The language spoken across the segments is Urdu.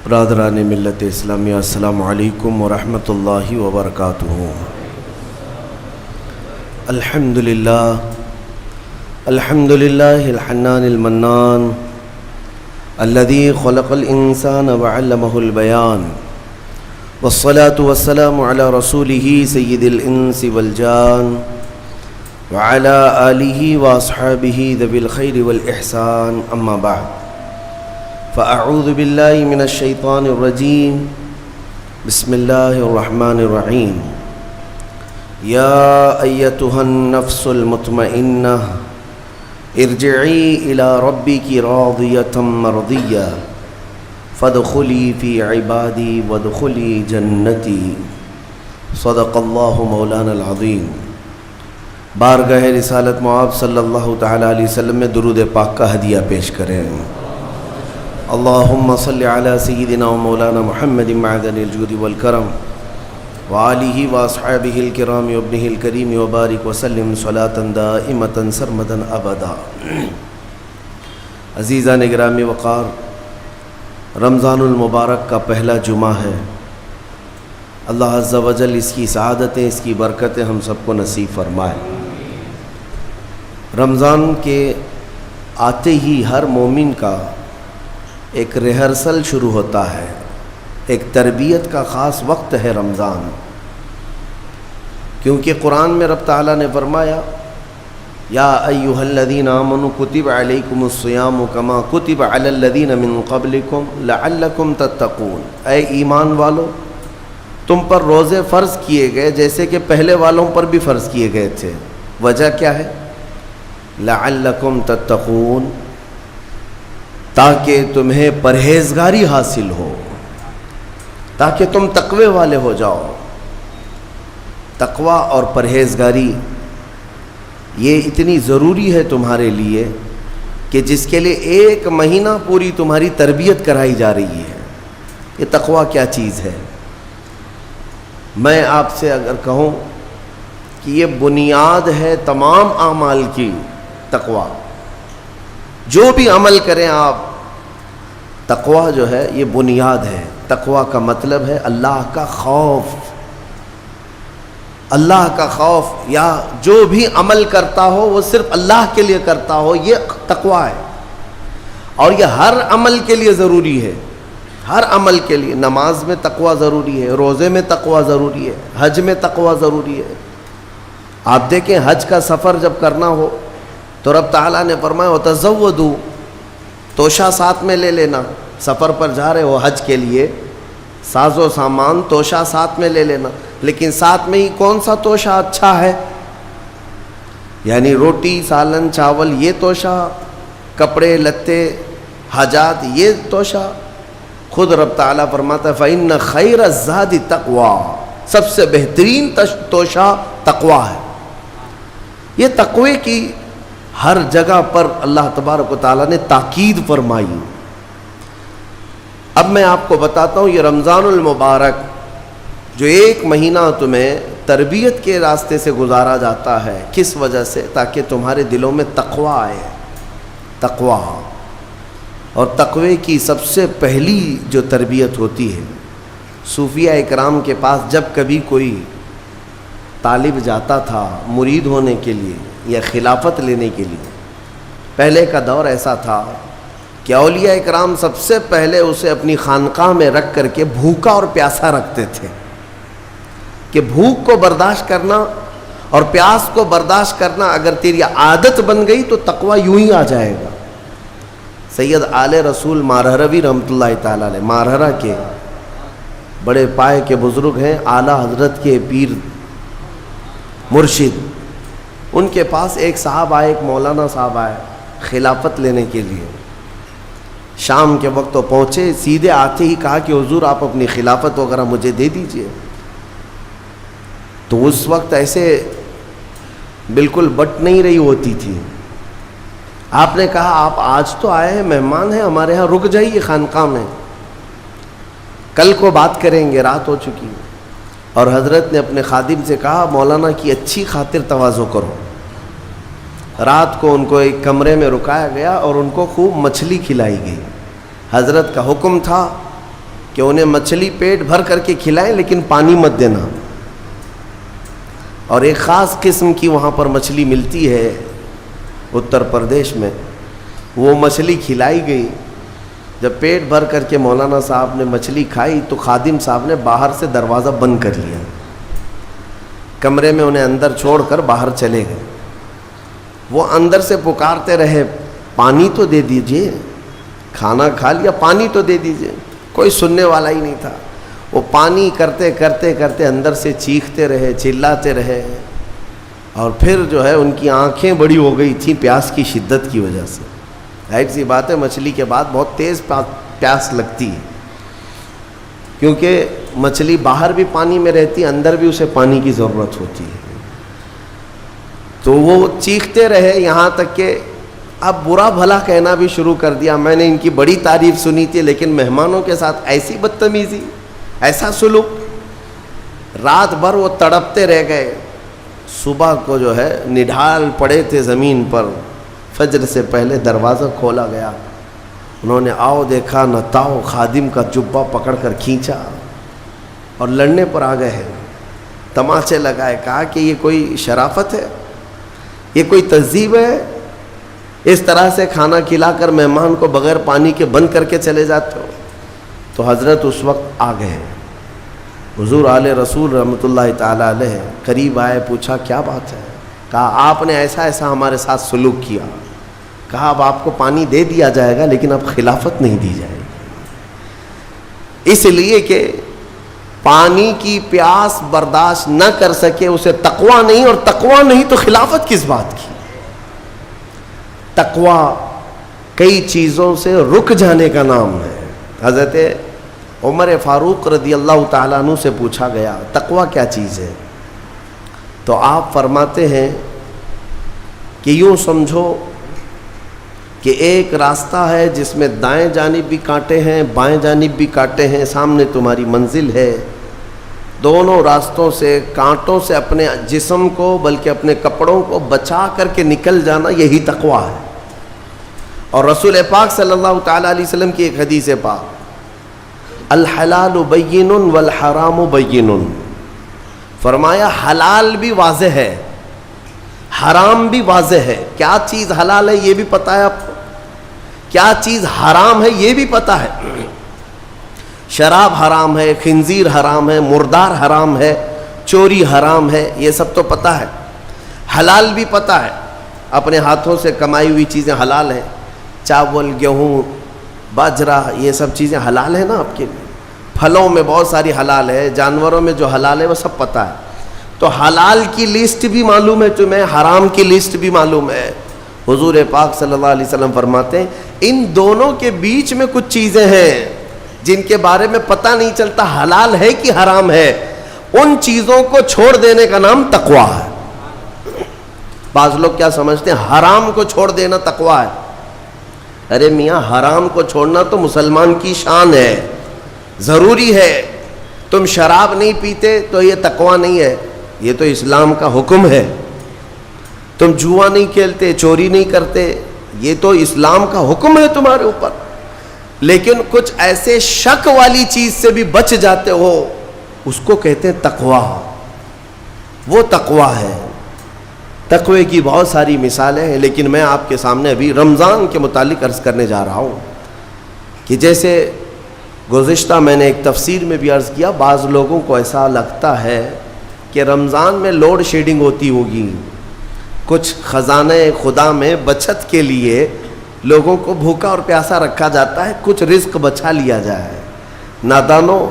برادران ملت اسلامیہ، السلام علیکم ورحمۃ اللہ وبرکاتہ۔ الحمدللہ الحنان المنان الذي خلق الانسان وعلمه البيان، والصلاة والسلام على رسوله سید الانس والجان وعلى آلہ واصحابہ ذوی الخیر والاحسان، اما بعد فاعوذ باللہ من الشیطان الرجیم، بسم اللہ الرحمن الرحیم۔ یا ایتها النفس المطمئنہ ارجعی الی ربک راضیۃ مرضیہ فادخلی فی عبادی وادخلی جنتی، صدق اللہ مولانا العظیم۔ بارگاہ رسالت معاب صلی اللہ تعالی علیہ وسلم میں درود پاک کا ہدیہ پیش کریں۔ اللہم صلی علی سیدنا و مولانا محمد معدن الجود والکرم وآلہ واصحابہ الکرام وابنہ الکریم وبارک وسلم صلاة دائمة سرمدا ابدا۔ عزیزان گرامی وقار، رمضان المبارک کا پہلا جمعہ ہے۔ اللہ عز و جل اس کی سعادتیں، اس کی برکتیں ہم سب کو نصیب فرمائے۔ رمضان کے آتے ہی ہر مومن کا ایک ریہرسل شروع ہوتا ہے، ایک تربیت کا خاص وقت ہے رمضان، کیونکہ قرآن میں رب تعالیٰ نے فرمایا یا ایھا الذین آمنوا کتب علیکم الصیام کما کتب علی الذین من قبلکم لعلکم تتقون، اے ایمان والو تم پر روزے فرض کیے گئے جیسے کہ پہلے والوں پر بھی فرض کیے گئے تھے۔ وجہ کیا ہے؟ لعلکم تتقون، تاکہ تمہیں پرہیزگاری حاصل ہو، تاکہ تم تقوی والے ہو جاؤ۔ تقوی اور پرہیزگاری یہ اتنی ضروری ہے تمہارے لیے کہ جس کے لیے ایک مہینہ پوری تمہاری تربیت کرائی جا رہی ہے۔ یہ تقوی کیا چیز ہے؟ میں آپ سے اگر کہوں کہ یہ بنیاد ہے تمام اعمال کی، تقوی جو بھی عمل کریں آپ، تقوی جو ہے یہ بنیاد ہے۔ تقوی کا مطلب ہے اللہ کا خوف، اللہ کا خوف، یا جو بھی عمل کرتا ہو وہ صرف اللہ کے لیے کرتا ہو، یہ تقوی ہے۔ اور یہ ہر عمل کے لیے ضروری ہے، ہر عمل کے لیے۔ نماز میں تقوی ضروری ہے، روزے میں تقوی ضروری ہے، حج میں تقوی ضروری ہے۔ آپ دیکھیں حج کا سفر جب کرنا ہو تو رب تعالیٰ نے فرمایا وَتَزَوَّدُوا، توشہ ساتھ میں لے لینا۔ سفر پر جا رہے ہو حج کے لیے، ساز و سامان توشہ ساتھ میں لے لینا، لیکن ساتھ میں ہی کون سا توشہ اچھا ہے؟ یعنی روٹی، سالن، چاول یہ توشہ، کپڑے لتے، حاجات یہ توشہ؟ خود رب تعالیٰ فرماتا ہے فَإِنَّ خَيْرَ الزَّادِ تَقْوَىٰ، سب سے بہترین توشہ تقوی ہے۔ یہ تقوی کی ہر جگہ پر اللہ تبارک و تعالیٰ نے تاکید فرمائی۔ اب میں آپ کو بتاتا ہوں یہ رمضان المبارک جو ایک مہینہ تمہیں تربیت کے راستے سے گزارا جاتا ہے، کس وجہ سے؟ تاکہ تمہارے دلوں میں تقوی آئے، تقوی۔ اور تقوی کی سب سے پہلی جو تربیت ہوتی ہے، صوفیہ اکرام کے پاس جب کبھی کوئی طالب جاتا تھا مرید ہونے کے لیے یا خلافت لینے کے لیے، پہلے کا دور ایسا تھا کہ اولیاء اکرام سب سے پہلے اسے اپنی خانقاہ میں رکھ کر کے بھوکا اور پیاسا رکھتے تھے، کہ بھوک کو برداشت کرنا اور پیاس کو برداشت کرنا اگر تیری عادت بن گئی تو تقوی یوں ہی آ جائے گا۔ سید آل رسول مارہروی رحمۃ اللہ تعالیٰ علیہ، مارہرہ کے بڑے پائے کے بزرگ ہیں، اعلیٰ حضرت کے پیر مرشد، ان کے پاس ایک صاحب آئے، ایک مولانا صاحب آئے خلافت لینے کے لیے۔ شام کے وقت تو پہنچے، سیدھے آتے ہی کہا کہ حضور آپ اپنی خلافت وغیرہ مجھے دے دیجئے۔ تو اس وقت ایسے بالکل بٹ نہیں رہی ہوتی تھی۔ آپ نے کہا آپ آج تو آئے ہیں، مہمان ہیں ہمارے ہاں، رک جائیے خانقاہ میں، کل کو بات کریں گے، رات ہو چکی۔ اور حضرت نے اپنے خادم سے کہا مولانا کی اچھی خاطر تواضع کرو۔ رات کو ان کو ایک کمرے میں رکایا گیا اور ان کو خوب مچھلی کھلائی گئی۔ حضرت کا حکم تھا کہ انہیں مچھلی پیٹ بھر کر کے کھلائیں لیکن پانی مت دینا. اور ایک خاص قسم کی وہاں پر مچھلی ملتی ہے اتر پردیش میں، وہ مچھلی کھلائی گئی. جب پیٹ بھر کر کے مولانا صاحب نے مچھلی کھائی تو خادم صاحب نے باہر سے دروازہ بند کر لیا، کمرے میں انہیں اندر چھوڑ کر باہر چلے گئے. وہ اندر سے پکارتے رہے پانی تو دے دیجئے، کھانا کھا لیا پانی تو دے دیجئے. کوئی سننے والا ہی نہیں تھا. وہ پانی کرتے کرتے کرتے اندر سے چیختے رہے، چلاتے رہے، اور پھر جو ہے ان کی آنکھیں بڑی ہو گئی تھیں پیاس کی شدت کی وجہ سے. ظاہر سی بات ہے مچھلی کے بعد بہت تیز پیاس لگتی ہے، کیونکہ مچھلی باہر بھی پانی میں رہتی ہے، اندر بھی اسے پانی کی ضرورت ہوتی ہے. تو وہ چیختے رہے یہاں تک کہ اب برا بھلا کہنا بھی شروع کر دیا. میں نے ان کی بڑی تعریف سنی تھی لیکن مہمانوں کے ساتھ ایسی بدتمیزی، ایسا سلوک. رات بھر وہ تڑپتے رہ گئے. صبح کو جو ہے نڈھال پڑے تھے زمین پر، فجر سے پہلے دروازہ کھولا گیا. انہوں نے آؤ دیکھا نہ تاؤ، خادم کا جبہ پکڑ کر کھینچا اور لڑنے پر آ گئے ہیں. تماچے لگائے. کہا کہ یہ کوئی شرافت ہے، یہ کوئی تہذیب ہے؟ اس طرح سے کھانا کھلا کر مہمان کو بغیر پانی کے بند کر کے چلے جاتے ہو. تو حضرت اس وقت آ گئے. حضور آل رسول رحمۃ اللہ تعالیٰ علیہ قریب آئے، پوچھا کیا بات ہے؟ کہا آپ نے ایسا ایسا ہمارے ساتھ سلوک کیا. کہا اب آپ کو پانی دے دیا جائے گا لیکن اب خلافت نہیں دی جائے گی، اس لیے کہ پانی کی پیاس برداشت نہ کر سکے اسے تقویٰ نہیں، اور تقویٰ نہیں تو خلافت کس بات کی؟ تقویٰ کئی چیزوں سے رک جانے کا نام ہے. حضرت عمر فاروق رضی اللہ تعالیٰ عنہ سے پوچھا گیا تقویٰ کیا چیز ہے؟ تو آپ فرماتے ہیں کہ یوں سمجھو کہ ایک راستہ ہے جس میں دائیں جانب بھی کانٹے ہیں، بائیں جانب بھی کانٹے ہیں، سامنے تمہاری منزل ہے. دونوں راستوں سے کانٹوں سے اپنے جسم کو بلکہ اپنے کپڑوں کو بچا کر کے نکل جانا، یہی تقویٰ ہے. اور رسول پاک صلی اللہ تعالیٰ علیہ وسلم کی ایک حدیث پاک، الحلال بین والحرام بین، فرمایا حلال بھی واضح ہے، حرام بھی واضح ہے. کیا چیز حلال ہے یہ بھی پتہ ہے آپ کو، کیا چیز حرام ہے یہ بھی پتہ ہے. شراب حرام ہے، خنزیر حرام ہے، مردار حرام ہے، چوری حرام ہے، یہ سب تو پتہ ہے. حلال بھی پتہ ہے، اپنے ہاتھوں سے کمائی ہوئی چیزیں حلال ہیں. چاول، گیہوں، باجرہ، یہ سب چیزیں حلال ہیں نا آپ کے لیے. پھلوں میں بہت ساری حلال ہے، جانوروں میں جو حلال ہے وہ سب پتہ ہے. تو حلال کی لسٹ بھی معلوم ہے تمہیں، حرام کی لسٹ بھی معلوم ہے. حضور پاک صلی اللہ علیہ وسلم فرماتے ہیں ان دونوں کے بیچ میں کچھ چیزیں ہیں جن کے بارے میں پتہ نہیں چلتا حلال ہے کہ حرام ہے. ان چیزوں کو چھوڑ دینے کا نام تقویٰ ہے. بعض لوگ کیا سمجھتے ہیں حرام کو چھوڑ دینا تقویٰ ہے. ارے میاں حرام کو چھوڑنا تو مسلمان کی شان ہے، ضروری ہے. تم شراب نہیں پیتے تو یہ تقویٰ نہیں ہے، یہ تو اسلام کا حکم ہے. تم جوا نہیں کھیلتے، چوری نہیں کرتے، یہ تو اسلام کا حکم ہے تمہارے اوپر. لیکن کچھ ایسے شک والی چیز سے بھی بچ جاتے ہو، اس کو کہتے ہیں تقویٰ. وہ تقویٰ ہے. تقوی کی بہت ساری مثالیں ہیں، لیکن میں آپ کے سامنے ابھی رمضان کے متعلق عرض کرنے جا رہا ہوں کہ جیسے گزشتہ میں نے ایک تفسیر میں بھی عرض کیا، بعض لوگوں کو ایسا لگتا ہے کہ رمضان میں لوڈ شیڈنگ ہوتی ہوگی، کچھ خزانہ خدا میں بچت کے لیے لوگوں کو بھوکا اور پیاسا رکھا جاتا ہے، کچھ رزق بچا لیا جائے. نادانو،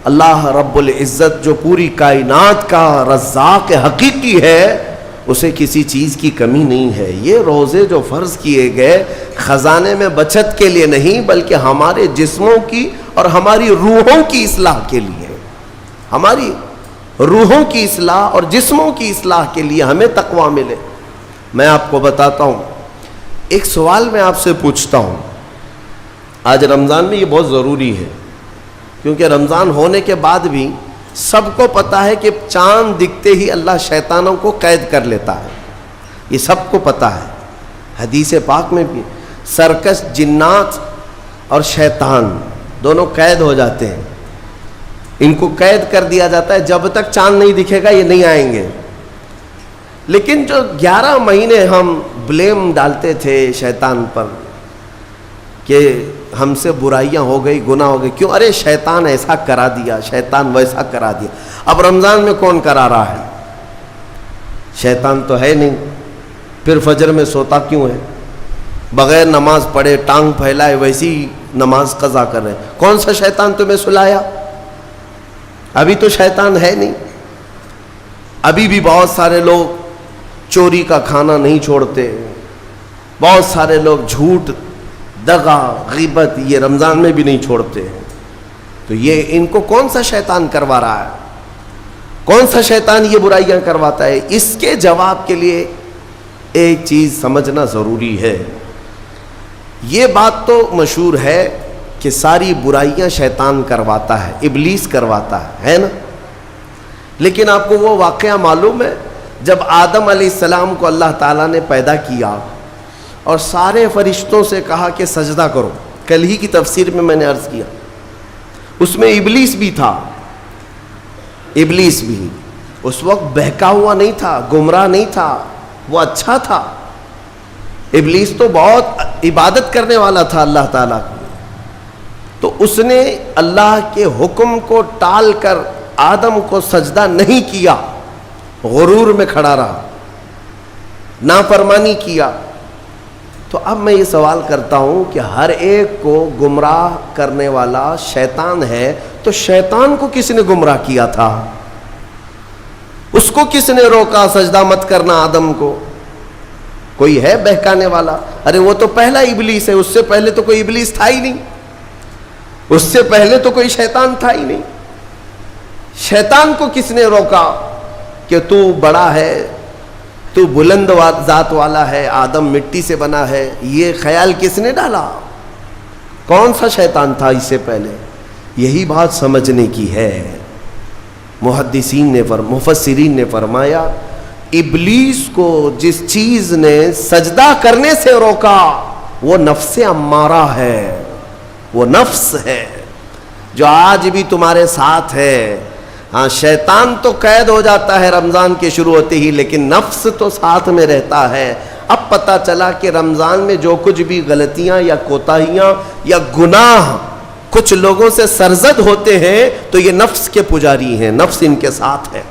اللہ رب العزت جو پوری کائنات کا رزاق حقیقی ہے، اسے کسی چیز کی کمی نہیں ہے. یہ روزے جو فرض کیے گئے خزانے میں بچت کے لیے نہیں بلکہ ہمارے جسموں کی اور ہماری روحوں کی اصلاح کے لیے، ہماری روحوں کی اصلاح اور جسموں کی اصلاح کے لیے ہمیں تقویٰ ملے. میں آپ کو بتاتا ہوں، ایک سوال میں آپ سے پوچھتا ہوں. آج رمضان میں یہ بہت ضروری ہے کیونکہ رمضان ہونے کے بعد بھی سب کو پتہ ہے کہ چاند دکھتے ہی اللہ شیطانوں کو قید کر لیتا ہے. یہ سب کو پتہ ہے. حدیث پاک میں بھی سرکش جنات اور شیطان دونوں قید ہو جاتے ہیں، ان کو قید کر دیا جاتا ہے، جب تک چاند نہیں دکھے گا یہ نہیں آئیں گے۔ لیکن جو 11 مہینے ہم بلیم ڈالتے تھے شیطان پر کہ ہم سے برائیاں ہو گئی، گناہ ہو گئی، کیوں؟ ارے شیطان ایسا کرا دیا، شیطان ویسا کرا دیا۔ اب رمضان میں کون کرا رہا ہے؟ شیطان تو ہے نہیں، پھر فجر میں سوتا کیوں ہے؟ بغیر نماز پڑھے ٹانگ پھیلائے ویسی نماز قضا کر رہے، کون سا شیطان تمہیں سلایا؟ ابھی تو شیطان ہے نہیں۔ ابھی بھی بہت سارے لوگ چوری کا کھانا نہیں چھوڑتے، بہت سارے لوگ جھوٹ، دغا، غیبت یہ رمضان میں بھی نہیں چھوڑتے ہیں۔ تو یہ ان کو کون سا شیطان کروا رہا ہے؟ کون سا شیطان یہ برائیاں کرواتا ہے؟ اس کے جواب کے لیے ایک چیز سمجھنا ضروری ہے۔ یہ بات تو مشہور ہے کہ ساری برائیاں شیطان کرواتا ہے، ابلیس کرواتا ہے نا؟ لیکن آپ کو وہ واقعہ معلوم ہے جب آدم علیہ السلام کو اللہ تعالیٰ نے پیدا کیا اور سارے فرشتوں سے کہا کہ سجدہ کرو، کل ہی کی تفسیر میں نے عرض کیا، اس میں ابلیس بھی تھا۔ ابلیس بھی اس وقت بہکا ہوا نہیں تھا، گمراہ نہیں تھا، وہ اچھا تھا۔ ابلیس تو بہت عبادت کرنے والا تھا اللہ تعالیٰ کی، تو اس نے اللہ کے حکم کو ٹال کر آدم کو سجدہ نہیں کیا، غرور میں کھڑا رہا، نافرمانی کیا۔ تو اب میں یہ سوال کرتا ہوں کہ ہر ایک کو گمراہ کرنے والا شیطان ہے، تو شیطان کو کس نے گمراہ کیا تھا؟ اس کو کس نے روکا سجدہ مت کرنا آدم کو؟ کوئی ہے بہکانے والا؟ ارے وہ تو پہلا ابلیس ہے، اس سے پہلے تو کوئی ابلیس تھا ہی نہیں، اس سے پہلے تو کوئی شیطان تھا ہی نہیں۔ شیطان کو کس نے روکا کہ تو بڑا ہے، تو بلند ذات والا ہے، آدم مٹی سے بنا ہے؟ یہ خیال کس نے ڈالا؟ کون سا شیطان تھا اس سے پہلے؟ یہی بات سمجھنے کی ہے۔ محدثین نے مفسرین نے فرمایا ابلیس کو جس چیز نے سجدہ کرنے سے روکا وہ نفس امارہ ہے، وہ نفس ہے جو آج بھی تمہارے ساتھ ہے۔ ہاں شیطان تو قید ہو جاتا ہے رمضان کے شروع ہوتے ہی، لیکن نفس تو ساتھ میں رہتا ہے۔ اب پتہ چلا کہ رمضان میں جو کچھ بھی غلطیاں یا کوتاہیاں یا گناہ کچھ لوگوں سے سرزد ہوتے ہیں تو یہ نفس کے پجاری ہیں، نفس ان کے ساتھ ہے،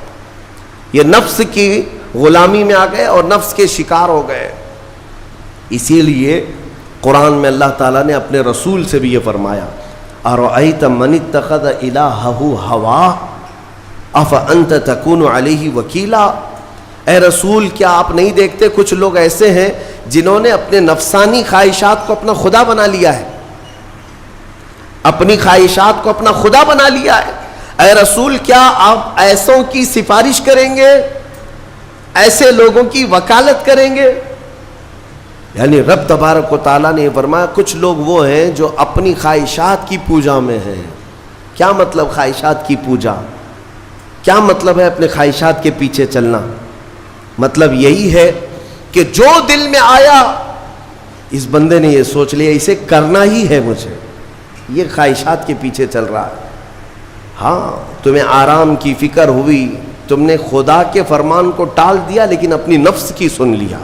یہ نفس کی غلامی میں آ گئے اور نفس کے شکار ہو گئے۔ اسی لیے قرآن میں اللہ تعالیٰ نے اپنے رسول سے بھی یہ فرمایا اَرَأَيْتَ مَنِ اتَّخَذَ إِلَٰهَهُ هَوَاهُ أَفَأَنْتَ تَكُونُ عَلَيْهِ وَكِيلًا۔ اے رسول کیا آپ نہیں دیکھتے کچھ لوگ ایسے ہیں جنہوں نے اپنے نفسانی خواہشات کو اپنا خدا بنا لیا ہے، اپنی خواہشات کو اپنا خدا بنا لیا ہے۔ اے رسول کیا آپ ایسوں کی سفارش کریں گے، ایسے لوگوں کی وکالت کریں گے؟ یعنی رب تبارک و تعالیٰ نے فرمایا کچھ لوگ وہ ہیں جو اپنی خواہشات کی پوجا میں ہیں۔ کیا مطلب خواہشات کی پوجا؟ کیا مطلب ہے اپنے خواہشات کے پیچھے چلنا؟ مطلب یہی ہے کہ جو دل میں آیا اس بندے نے یہ سوچ لیا اسے کرنا ہی ہے مجھے، یہ خواہشات کے پیچھے چل رہا ہے۔ ہاں تمہیں آرام کی فکر ہوئی، تم نے خدا کے فرمان کو ٹال دیا لیکن اپنی نفس کی سن لیا۔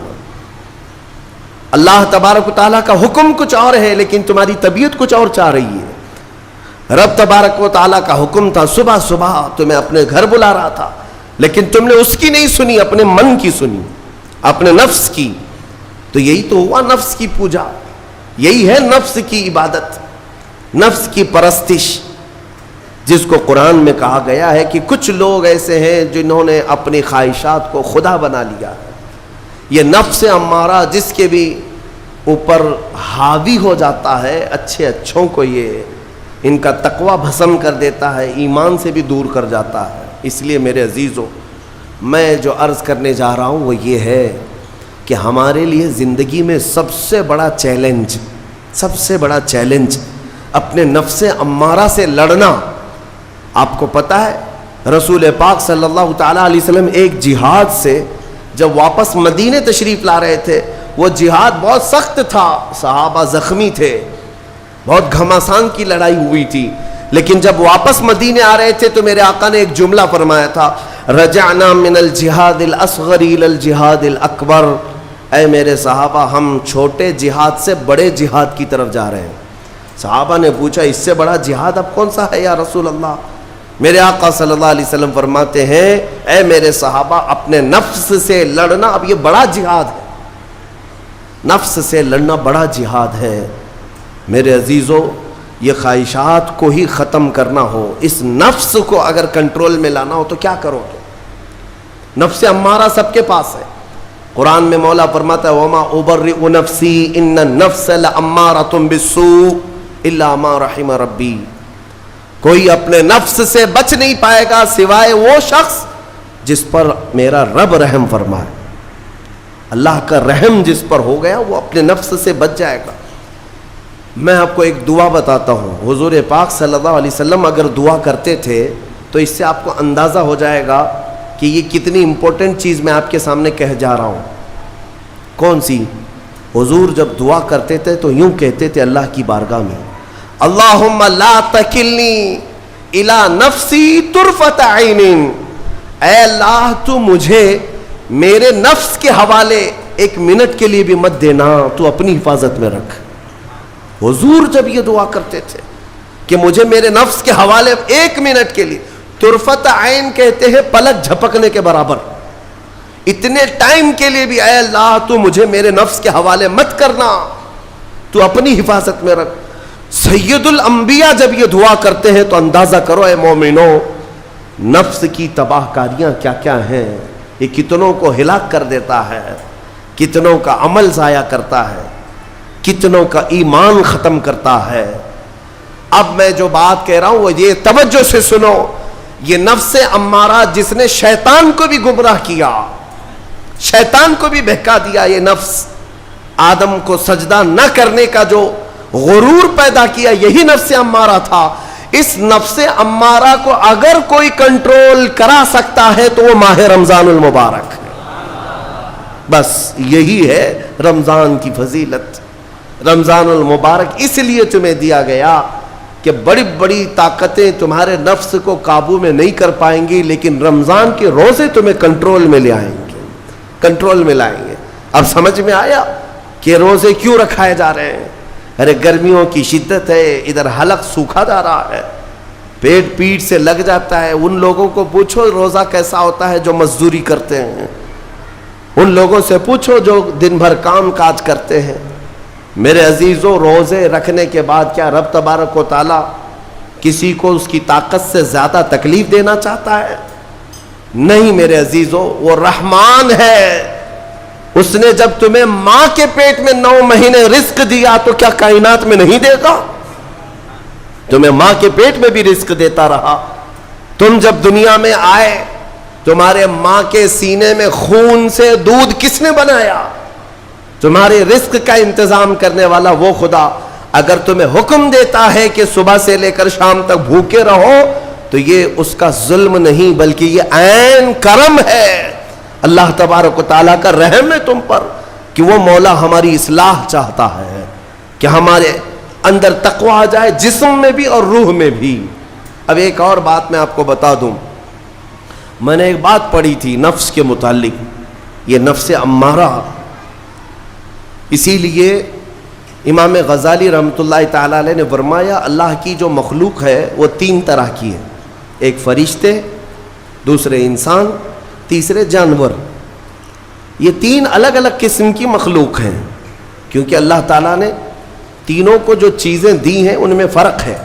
اللہ تبارک و تعالیٰ کا حکم کچھ اور ہے لیکن تمہاری طبیعت کچھ اور چاہ رہی ہے۔ رب تبارک و تعالیٰ کا حکم تھا صبح صبح تمہیں اپنے گھر بلا رہا تھا لیکن تم نے اس کی نہیں سنی، اپنے من کی سنی، اپنے نفس کی۔ تو یہی تو ہوا نفس کی پوجا، یہی ہے نفس کی عبادت، نفس کی پرستش، جس کو قرآن میں کہا گیا ہے کہ کچھ لوگ ایسے ہیں جنہوں نے اپنی خواہشات کو خدا بنا لیا۔ یہ نفس امارہ جس کے بھی اوپر حاوی ہو جاتا ہے، اچھے اچھوں کو یہ ان کا تقوی بھسم کر دیتا ہے، ایمان سے بھی دور کر جاتا ہے۔ اس لیے میرے عزیزو میں جو عرض کرنے جا رہا ہوں وہ یہ ہے کہ ہمارے لیے زندگی میں سب سے بڑا چیلنج اپنے نفس امارہ سے لڑنا۔ آپ کو پتہ ہے رسول پاک صلی اللہ تعالیٰ علیہ وسلم ایک جہاد سے جب واپس مدینے تشریف لا رہے تھے، وہ جہاد بہت سخت تھا، صحابہ زخمی تھے، بہت گھماسان کی لڑائی ہوئی تھی، لیکن جب واپس مدینے آ رہے تھے تو میرے آقا نے ایک جملہ فرمایا تھا، رجعنا من الجہاد الاصغر الى الجہاد الاکبر، اے میرے صحابہ ہم چھوٹے جہاد سے بڑے جہاد کی طرف جا رہے ہیں۔ صحابہ نے پوچھا اس سے بڑا جہاد اب کون سا ہے یا رسول اللہ؟ میرے آقا صلی اللہ علیہ وسلم فرماتے ہیں، اے میرے صحابہ اپنے نفس سے لڑنا اب یہ بڑا جہاد ہے، نفس سے لڑنا بڑا جہاد ہے۔ میرے عزیزو، یہ خواہشات کو ہی ختم کرنا ہو، اس نفس کو اگر کنٹرول میں لانا ہو تو کیا کرو گے؟ نفس امارہ سب کے پاس ہے۔ قرآن میں مولا فرماتا ہے وَمَا أُبَرِّئُ نَفْسِي إِنَّ النَّفْسَ لَأَمَّارَةٌ بِالسُّوءِ إِلَّا مَا رَحِمَ رَبِّي۔ کوئی اپنے نفس سے بچ نہیں پائے گا سوائے وہ شخص جس پر میرا رب رحم فرمائے۔ اللہ کا رحم جس پر ہو گیا وہ اپنے نفس سے بچ جائے گا۔ میں آپ کو ایک دعا بتاتا ہوں، حضور پاک صلی اللہ علیہ وسلم اگر دعا کرتے تھے تو اس سے آپ کو اندازہ ہو جائے گا کہ یہ کتنی امپورٹنٹ چیز میں آپ کے سامنے کہہ جا رہا ہوں۔ کون سی؟ حضور جب دعا کرتے تھے تو یوں کہتے تھے اللہ کی بارگاہ میں، اللہم لا تکلنی الی نفسی طرفۃ عین، اے اللہ تو مجھے میرے نفس کے حوالے ایک منٹ کے لیے بھی مت دینا، تو اپنی حفاظت میں رکھ۔ حضور جب یہ دعا کرتے تھے کہ مجھے میرے نفس کے حوالے ایک منٹ کے لیے، طرفۃ عین کہتے ہیں پلک جھپکنے کے برابر، اتنے ٹائم کے لیے بھی اے اللہ تو مجھے میرے نفس کے حوالے مت کرنا، تو اپنی حفاظت میں رکھ۔ سید الانبیاء جب یہ دعا کرتے ہیں تو اندازہ کرو اے مومنو، نفس کی تباہ کاریاں کیا کیا ہیں، یہ کتنوں کو ہلاک کر دیتا ہے، کتنوں کا عمل ضائع کرتا ہے، کتنوں کا ایمان ختم کرتا ہے۔ اب میں جو بات کہہ رہا ہوں وہ یہ توجہ سے سنو، یہ نفس امارہ جس نے شیطان کو بھی گمراہ کیا، شیطان کو بھی بہکا دیا، یہ نفس آدم کو سجدہ نہ کرنے کا جو غرور پیدا کیا یہی نفس امارہ تھا۔ اس نفس امارہ کو اگر کوئی کنٹرول کرا سکتا ہے تو وہ ماہ رمضان المبارک ہے۔ بس یہی ہے رمضان کی فضیلت۔ رمضان المبارک اس لیے تمہیں دیا گیا کہ بڑی بڑی طاقتیں تمہارے نفس کو قابو میں نہیں کر پائیں گی، لیکن رمضان کے روزے تمہیں کنٹرول میں لے آئیں گے، کنٹرول میں لائیں گے۔ اب سمجھ میں آیا کہ روزے کیوں رکھائے جا رہے ہیں؟ ارے گرمیوں کی شدت ہے، ادھر حلق سوکھا جا رہا ہے، پیٹ پیٹ سے لگ جاتا ہے۔ ان لوگوں کو پوچھو روزہ کیسا ہوتا ہے جو مزدوری کرتے ہیں، ان لوگوں سے پوچھو جو دن بھر کام کاج کرتے ہیں۔ میرے عزیزو، روزے رکھنے کے بعد کیا رب تبارک و تعالی کسی کو اس کی طاقت سے زیادہ تکلیف دینا چاہتا ہے؟ نہیں میرے عزیزو، وہ رحمان ہے۔ اس نے جب تمہیں ماں کے پیٹ میں 9 مہینے رزق دیا تو کیا کائنات میں نہیں دے گا؟ تمہیں ماں کے پیٹ میں بھی رزق دیتا رہا۔ تم جب دنیا میں آئے تمہارے ماں کے سینے میں خون سے دودھ کس نے بنایا؟ تمہارے رزق کا انتظام کرنے والا وہ خدا۔ اگر تمہیں حکم دیتا ہے کہ صبح سے لے کر شام تک بھوکے رہو تو یہ اس کا ظلم نہیں بلکہ یہ عین کرم ہے، اللہ تبارک و تعالیٰ کا رحم ہے تم پر کہ وہ مولا ہماری اصلاح چاہتا ہے کہ ہمارے اندر تقوی آ جائے، جسم میں بھی اور روح میں بھی۔ اب ایک اور بات میں آپ کو بتا دوں، میں نے ایک بات پڑھی تھی نفس کے متعلق، یہ نفس امارہ، اسی لیے امام غزالی رحمۃ اللہ تعالیٰ علیہ نے فرمایا اللہ کی جو مخلوق ہے وہ 3 طرح کی ہے، ایک فرشتے، دوسرے انسان، تیسرے جانور۔ یہ 3 الگ الگ قسم کی مخلوق ہیں، کیونکہ اللہ تعالیٰ نے تینوں کو جو چیزیں دی ہیں ان میں فرق ہے۔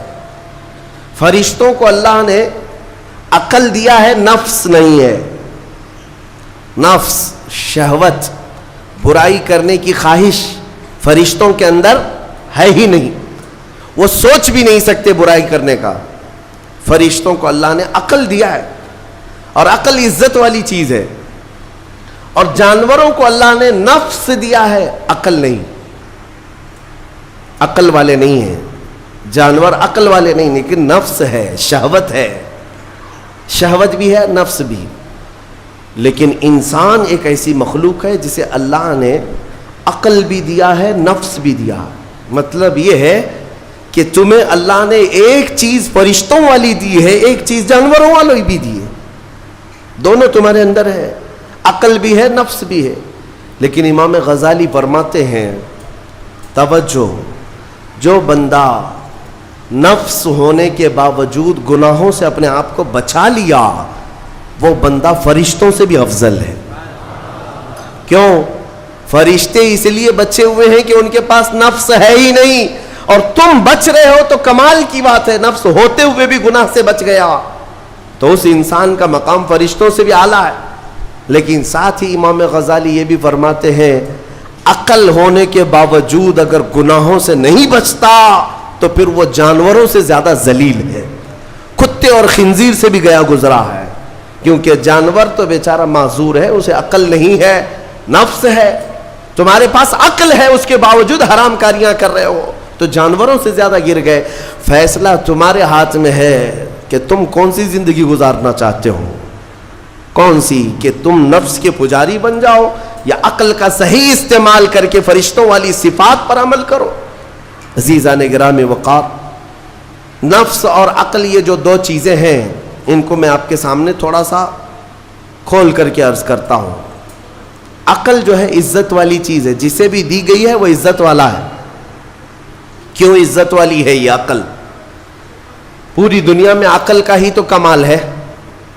فرشتوں کو اللہ نے عقل دیا ہے، نفس نہیں ہے۔ نفس، شہوت، برائی کرنے کی خواہش فرشتوں کے اندر ہے ہی نہیں، وہ سوچ بھی نہیں سکتے برائی کرنے کا۔ فرشتوں کو اللہ نے عقل دیا ہے، اور عقل عزت والی چیز ہے۔ اور جانوروں کو اللہ نے نفس دیا ہے، عقل نہیں، عقل والے نہیں ہیں جانور، عقل والے نہیں، لیکن نفس ہے، شہوت ہے، شہوت بھی ہے، نفس بھی۔ لیکن انسان ایک ایسی مخلوق ہے جسے اللہ نے عقل بھی دیا ہے، نفس بھی دیا۔ مطلب یہ ہے کہ تمہیں اللہ نے ایک چیز فرشتوں والی دی ہے, ایک چیز جانوروں والی بھی دی ہے, دونوں تمہارے اندر ہے, عقل بھی ہے, نفس بھی ہے. لیکن امام غزالی فرماتے ہیں توجہ, جو بندہ نفس ہونے کے باوجود گناہوں سے اپنے آپ کو بچا لیا, وہ بندہ فرشتوں سے بھی افضل ہے. کیوں؟ فرشتے اس لیے بچے ہوئے ہیں کہ ان کے پاس نفس ہے ہی نہیں, اور تم بچ رہے ہو تو کمال کی بات ہے. نفس ہوتے ہوئے بھی گناہ سے بچ گیا تو اس انسان کا مقام فرشتوں سے بھی اعلیٰ ہے. لیکن ساتھ ہی امام غزالی یہ بھی فرماتے ہیں عقل ہونے کے باوجود اگر گناہوں سے نہیں بچتا تو پھر وہ جانوروں سے زیادہ ذلیل ہے, کتے اور خنزیر سے بھی گیا گزرا ہے. کیونکہ جانور تو بیچارہ معذور ہے, اسے عقل نہیں ہے, نفس ہے. تمہارے پاس عقل ہے, اس کے باوجود حرام کاریاں کر رہے ہو تو جانوروں سے زیادہ گر گئے. فیصلہ تمہارے ہاتھ میں ہے کہ تم کون سی زندگی گزارنا چاہتے ہو, کون سی, کہ تم نفس کے پجاری بن جاؤ یا عقل کا صحیح استعمال کر کے فرشتوں والی صفات پر عمل کرو. عزیزان گرامی وقار, نفس اور عقل یہ جو دو چیزیں ہیں ان کو میں آپ کے سامنے تھوڑا سا کھول کر کے عرض کرتا ہوں. عقل جو ہے عزت والی چیز ہے, جسے بھی دی گئی ہے وہ عزت والا ہے. کیوں عزت والی ہے یہ عقل؟ پوری دنیا میں عقل کا ہی تو کمال ہے.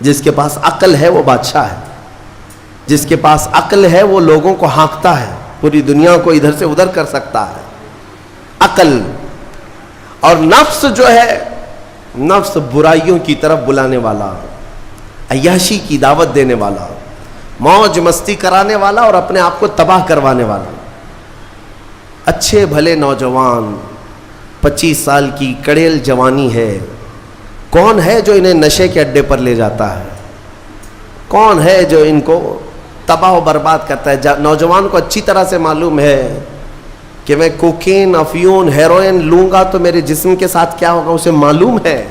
جس کے پاس عقل ہے وہ بادشاہ ہے, جس کے پاس عقل ہے وہ لوگوں کو ہانکتا ہے, پوری دنیا کو ادھر سے ادھر کر سکتا ہے. عقل اور نفس جو ہے, نفس برائیوں کی طرف بلانے والا, عیاشی کی دعوت دینے والا, موج مستی کرانے والا اور اپنے آپ کو تباہ کروانے والا. اچھے بھلے نوجوان 25 سال کی کڑیل جوانی ہے, کون ہے جو انہیں نشے کے اڈے پر لے جاتا ہے؟ کون ہے جو ان کو تباہ و برباد کرتا ہے؟ نوجوان کو اچھی طرح سے معلوم ہے کہ میں کوکین, افیون, ہیروئن لوں گا تو میرے جسم کے ساتھ کیا ہوگا, اسے معلوم ہے.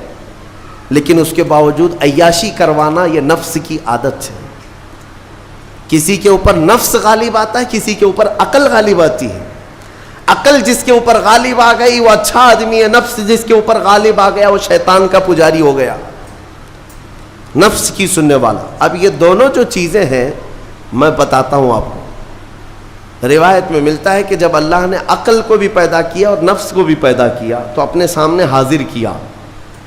لیکن اس کے باوجود عیاشی کروانا یہ نفس کی عادت ہے. کسی کے اوپر نفس غالب آتا ہے, کسی کے اوپر عقل غالب آتی ہے. عقل جس کے اوپر غالب آ گئی وہ اچھا آدمی ہے, نفس جس کے اوپر غالب آ گیا وہ شیطان کا پجاری ہو گیا, نفس کی سننے والا. اب یہ دونوں جو چیزیں ہیں میں بتاتا ہوں آپ کو. روایت میں ملتا ہے کہ جب اللہ نے عقل کو بھی پیدا کیا اور نفس کو بھی پیدا کیا تو اپنے سامنے حاضر کیا,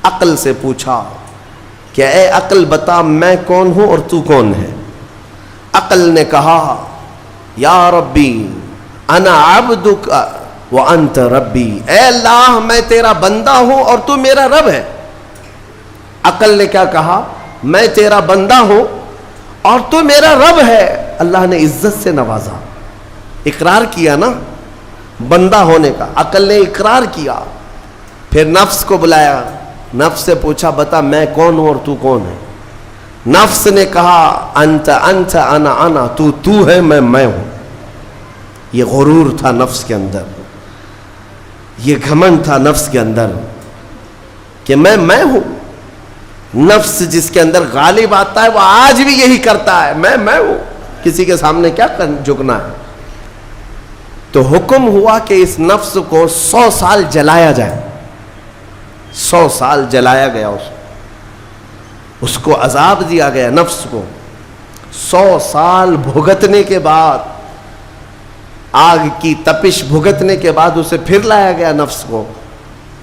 عقل سے پوچھا کہ اے عقل بتا میں کون ہوں اور تو کون ہے؟ عقل نے کہا یا ربی انا عبدک وانت ربی, اے اللہ میں تیرا بندہ ہوں اور تو میرا رب ہے. عقل نے کیا کہا؟ میں تیرا بندہ ہوں اور تو میرا رب ہے. اللہ نے عزت سے نوازا, اقرار کیا نا بندہ ہونے کا. عقل نے اقرار کیا, پھر نفس کو بلایا, نفس سے پوچھا بتا میں کون ہوں اور تو کون ہے؟ نفس نے کہا انت انت انا انا, تو ہے میں ہوں. یہ غرور تھا نفس کے اندر, یہ گھمنڈ تھا نفس کے اندر کہ میں ہوں. نفس جس کے اندر غالب آتا ہے وہ آج بھی یہی کرتا ہے, میں ہوں, کسی کے سامنے کیا جھکنا ہے. تو حکم ہوا کہ اس نفس کو 100 سال جلایا جائے. 100 سال جلایا گیا, اس کو عذاب دیا گیا نفس کو. 100 سال بھگتنے کے بعد, آگ کی تپش بھگتنے کے بعد اسے پھر لایا گیا نفس کو.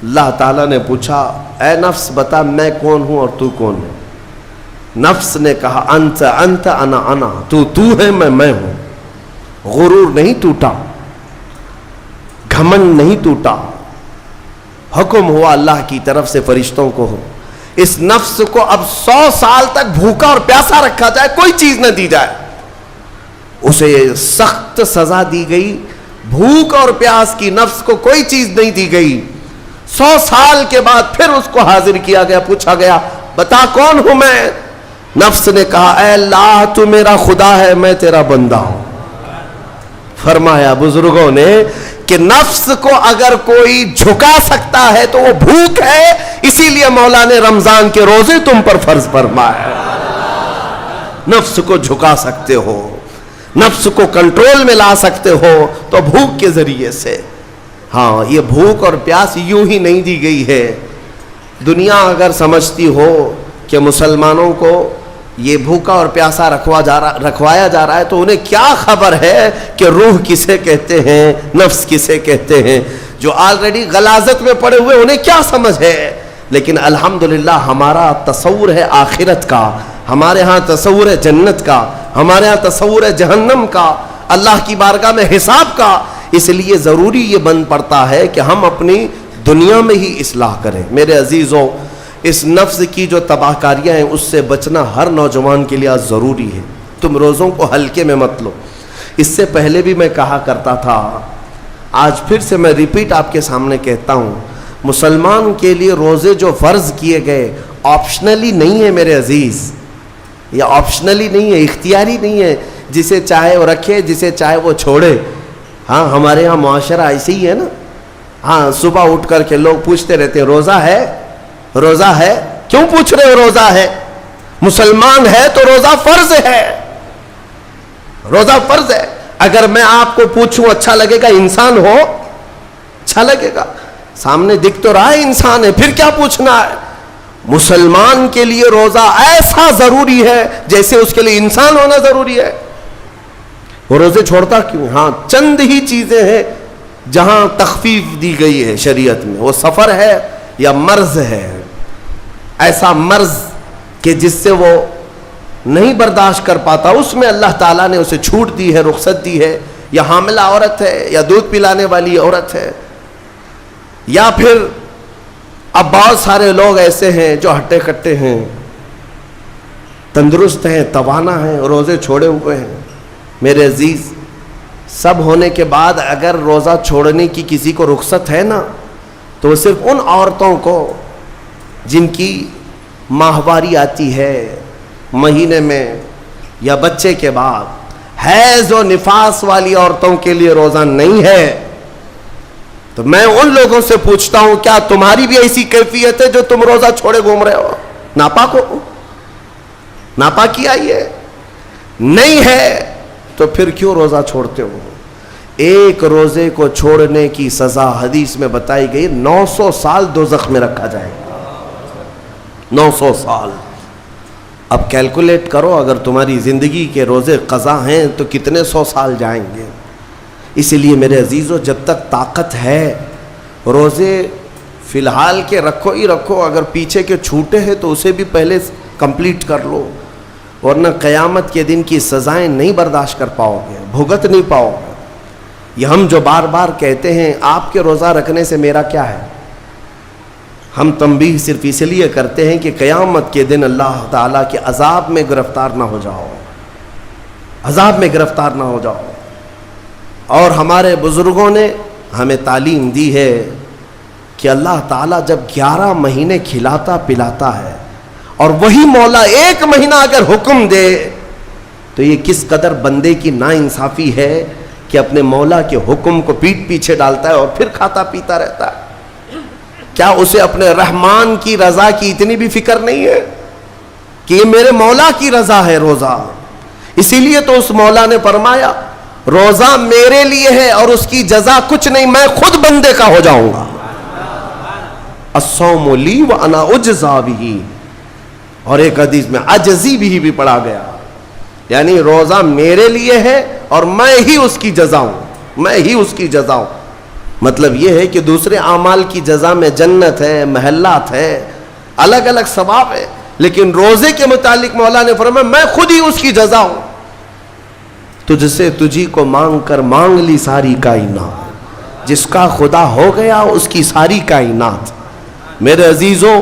اللہ تعالیٰ نے پوچھا اے نفس بتا میں کون ہوں اور تو کون ہے؟ نفس نے کہا انت انت انا انا, تو ہے میں ہوں. غرور نہیں ٹوٹا, گھمنڈ نہیں ٹوٹا. حکم ہوا اللہ کی طرف سے فرشتوں کو, اس نفس کو اب 100 سال تک بھوکا اور پیاسا رکھا جائے, کوئی چیز نہ دی جائے. اسے سخت سزا دی گئی. بھوک اور پیاس کی نفس کو کوئی چیز نہیں دی گئی. 100 سال کے بعد پھر اس کو حاضر کیا گیا, پوچھا گیا بتا کون ہوں میں؟ نفس نے کہا اے اللہ تو میرا خدا ہے, میں تیرا بندہ ہوں. فرمایا بزرگوں نے کہ نفس کو اگر کوئی جھکا سکتا ہے تو وہ بھوک ہے, اسی لیے مولا نے رمضان کے روزے تم پر فرض فرمایا. نفس کو جھکا سکتے ہو, نفس کو کنٹرول میں لا سکتے ہو تو بھوک کے ذریعے سے. ہاں یہ بھوک اور پیاس یوں ہی نہیں دی گئی ہے. دنیا اگر سمجھتی ہو کہ مسلمانوں کو یہ بھوکا اور پیاسا رکھوایا جا رہا ہے تو انہیں کیا خبر ہے کہ روح کسے کہتے ہیں, نفس کسے کہتے ہیں. جو آلریڈی غلاظت میں پڑے ہوئے انہیں کیا سمجھ ہے. لیکن الحمدللہ ہمارا تصور ہے آخرت کا, ہمارے ہاں تصور ہے جنت کا, ہمارے ہاں تصور ہے جہنم کا, اللہ کی بارگاہ میں حساب کا. اس لیے ضروری یہ بن پڑتا ہے کہ ہم اپنی دنیا میں ہی اصلاح کریں. میرے عزیزوں, اس نفس کی جو تباہ کاریاں ہیں اس سے بچنا ہر نوجوان کے لیے آج ضروری ہے. تم روزوں کو ہلکے میں مت لو. اس سے پہلے بھی میں کہا کرتا تھا, آج پھر سے میں ریپیٹ آپ کے سامنے کہتا ہوں, مسلمان کے لیے روزے جو فرض کیے گئے آپشنلی نہیں ہے میرے عزیز. یہ آپشنلی نہیں ہے, اختیاری نہیں ہے. جسے چاہے وہ رکھے, جسے چاہے وہ چھوڑے. ہاں ہمارے یہاں معاشرہ ایسے ہی ہے نا. ہاں صبح اٹھ کر کے لوگ پوچھتے رہتے ہیں روزہ ہے, روزہ ہے. کیوں پوچھ رہے ہو روزہ ہے؟ مسلمان ہے تو روزہ فرض ہے, روزہ فرض ہے. اگر میں آپ کو پوچھوں اچھا لگے گا؟ انسان ہو اچھا لگے گا, سامنے دکھ تو رہا ہے انسان ہے, پھر کیا پوچھنا ہے. مسلمان کے لیے روزہ ایسا ضروری ہے جیسے اس کے لیے انسان ہونا ضروری ہے. وہ روزے چھوڑتا کیوں؟ ہاں چند ہی چیزیں ہیں جہاں تخفیف دی گئی ہے شریعت میں. وہ سفر ہے یا مرض ہے, ایسا مرض کہ جس سے وہ نہیں برداشت کر پاتا, اس میں اللہ تعالیٰ نے اسے چھوٹ دی ہے, رخصت دی ہے. یا حاملہ عورت ہے, یا دودھ پلانے والی عورت ہے, یا پھر اب بہت سارے لوگ ایسے ہیں جو ہٹے کٹے ہیں, تندرست ہیں, توانا ہیں, روزے چھوڑے ہوئے ہیں. میرے عزیز, سب ہونے کے بعد اگر روزہ چھوڑنے کی کسی کو رخصت ہے نا, تو وہ صرف ان عورتوں کو جن کی ماہواری آتی ہے مہینے میں یا بچے کے بعد, حیض و نفاس والی عورتوں کے لیے روزہ نہیں ہے. تو میں ان لوگوں سے پوچھتا ہوں, کیا تمہاری بھی ایسی کیفیت ہے جو تم روزہ چھوڑے گھوم رہے ہو؟ ناپاک ہو, ناپاکی آئی ہے؟ نہیں ہے تو پھر کیوں روزہ چھوڑتے ہو؟ ایک روزے کو چھوڑنے کی سزا حدیث میں بتائی گئی 900 سال دوزخ میں رکھا جائے گا. 900 سال. اب کیلکولیٹ کرو, اگر تمہاری زندگی کے روزے قضا ہیں تو کتنے 100 سال جائیں گے. اسی لیے میرے عزیزو, جب تک طاقت ہے روزے فی الحال کے رکھو ہی رکھو. اگر پیچھے کے چھوٹے ہیں تو اسے بھی پہلے کمپلیٹ کر لو, ورنہ قیامت کے دن کی سزائیں نہیں برداشت کر پاؤ گے, بھگت نہیں پاؤ گے. یہ ہم جو بار بار کہتے ہیں آپ کے روزہ رکھنے سے میرا کیا ہے, ہم تنبیہ صرف اس لیے کرتے ہیں کہ قیامت کے دن اللہ تعالیٰ کے عذاب میں گرفتار نہ ہو جاؤ, عذاب میں گرفتار نہ ہو جاؤ. اور ہمارے بزرگوں نے ہمیں تعلیم دی ہے کہ اللہ تعالیٰ جب 11 مہینے کھلاتا پلاتا ہے اور وہی مولا 1 مہینہ اگر حکم دے تو یہ کس قدر بندے کی ناانصافی ہے کہ اپنے مولا کے حکم کو پیٹ پیچھے ڈالتا ہے اور پھر کھاتا پیتا رہتا ہے. کیا اسے اپنے رحمان کی رضا کی اتنی بھی فکر نہیں ہے کہ یہ میرے مولا کی رضا ہے روزہ؟ اسی لیے تو اس مولا نے فرمایا روزہ میرے لیے ہے اور اس کی جزا کچھ نہیں, میں خود بندے کا ہو جاؤں گا. الصوم لی وانا اجزا بہ. اور ایک حدیث میں عجزی بھی پڑھا گیا, یعنی روزہ میرے لیے ہے اور میں ہی اس کی جزا ہوں, میں ہی اس کی جزا ہوں. مطلب یہ ہے کہ دوسرے اعمال کی جزا میں جنت ہے, محلات ہے, الگ الگ ثواب ہے, لیکن روزے کے متعلق مولا نے فرمایا میں خود ہی اس کی جزا ہوں. تجھ سے تجھی کو مانگ کر مانگ لی ساری کائنات, جس کا خدا ہو گیا اس کی ساری کائنات. میرے عزیزوں,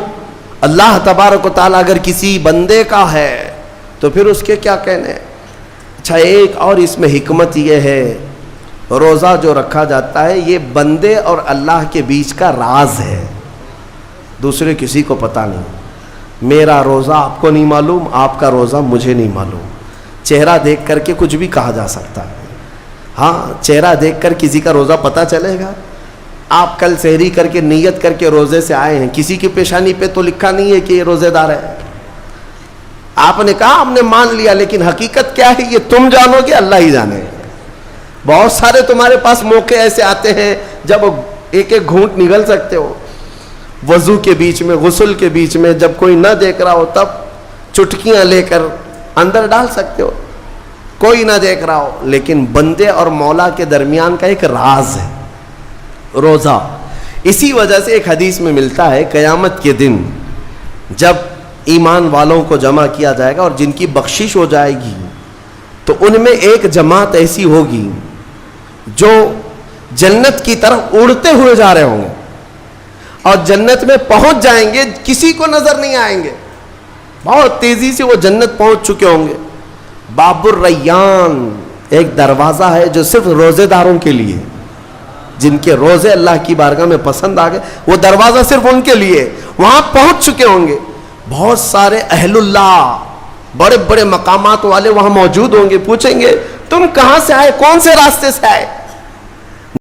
اللہ تبارک و تعالیٰ اگر کسی بندے کا ہے تو پھر اس کے کیا کہنے. اچھا, ایک اور اس میں حکمت یہ ہے, روزہ جو رکھا جاتا ہے یہ بندے اور اللہ کے بیچ کا راز ہے, دوسرے کسی کو پتہ نہیں. میرا روزہ آپ کو نہیں معلوم, آپ کا روزہ مجھے نہیں معلوم. چہرہ دیکھ کر کے کچھ بھی کہا جا سکتا ہے. ہاں, چہرہ دیکھ کر کسی کا روزہ پتہ چلے گا. آپ کل سحری کر کے نیت کر کے روزے سے آئے ہیں, کسی کی پیشانی پہ تو لکھا نہیں ہے کہ یہ روزے دار ہے. آپ نے کہا ہم نے مان لیا, لیکن حقیقت کیا ہے یہ تم جانو گے, اللہ ہی جانے. بہت سارے تمہارے پاس موقع ایسے آتے ہیں جب ایک ایک گھونٹ نگل سکتے ہو. وضو کے بیچ میں, غسل کے بیچ میں, جب کوئی نہ دیکھ رہا ہو تب چٹکیاں لے کر اندر ڈال سکتے ہو, کوئی نہ دیکھ رہا ہو. لیکن بندے اور مولا کے درمیان کا ایک راز ہے روزہ. اسی وجہ سے ایک حدیث میں ملتا ہے قیامت کے دن جب ایمان والوں کو جمع کیا جائے گا اور جن کی بخشش ہو جائے گی تو ان میں ایک جماعت ایسی ہوگی جو جنت کی طرف اڑتے ہوئے جا رہے ہوں گے اور جنت میں پہنچ جائیں گے, کسی کو نظر نہیں آئیں گے, بہت تیزی سے وہ جنت پہنچ چکے ہوں گے. باب الریان ایک دروازہ ہے جو صرف روزے داروں کے لیے, جن کے روزے اللہ کی بارگاہ میں پسند آ گئے, وہ دروازہ صرف ان کے لیے. وہاں پہنچ چکے ہوں گے, بہت سارے اہل اللہ, بڑے بڑے مقامات والے وہاں موجود ہوں گے. پوچھیں گے تم کہاں سے آئے, کون سے راستے سے آئے؟